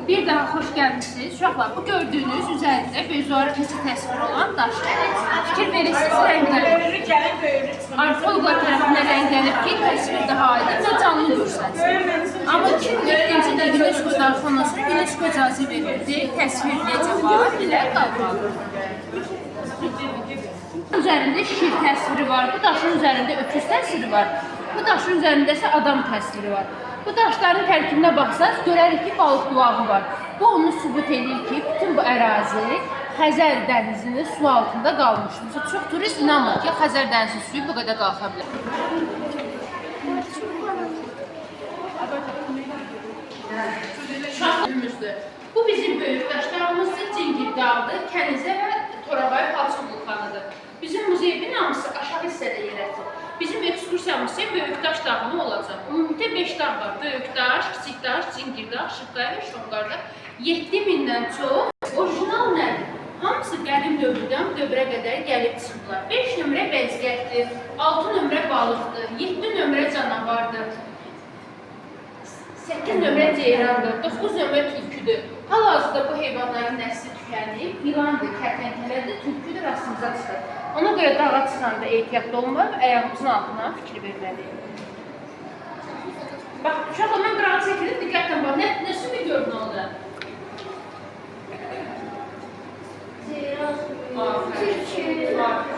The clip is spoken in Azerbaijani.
Bir daha xoş gəlmişsiniz. Uşaqlar, bu gördüyünüz üzərində bezori təsvir olan daşlar. Fikir verirsiniz rənglərə. Arxeologlar tərəfindən rənglənib ki, təsvir daha aydın və canlı görsənsin. Amma 2007-ci ildə UNESCO Darxanası UNESCO icazə verildi. Təsvir necə var, elə qalmalı. Üzərində şir təsviri var, bu daşın üzərində öküz təsviri var, bu daşın üzərində isə adam təsviri var. Bu daşların tərkibinə baxsanız, görərik ki, balıq qulağı var. Bu onu sübut edir ki, bütün bu ərazi Xəzər dənizinin su altında qalmış. Mesela çox turist inanmır ki, Xəzər dənizinin suyu bu qədər qalxa bilər. Şahımızdır. Bu bizim böyük daşlarımızdır, Cingildağdır, Kənizə və Torabay Palçıq vulkanıdır. Bizim muzey binamız aşağı hissədə yerləşir. Bizim ekskursiyamız ise Böyükdaş dağını olacaq. Ümumiyyətlə 5 dağ var. Böyükdaş, Kiçikdaş, Cingildağ, Şıqqay və Şonqarda 7000-dən çox orijinal nədir? Hamısı qədim dövrdən dövrə qədər gəlib çıxdılar. 5 nömrə vəziyyətdir, 6 nömrə balıqdır, 7 nömrə canavardır, 8 nömrə ceyrandır, 9 nömrə tülküdür. Hal-hazırda bu heyvanların nəsli tükənib, yılandır, kərtənkələdir, tülküdür, rastımıza çıxır. Ona görə dağa çıxanda ehtiyatlı olmalı və ayağımızın altından fikir verməliyik. Bax, uşaqla mən qırağı çəkilir, diqqətlə bax, nə sümü gördün orada? Ceyran, tülkü.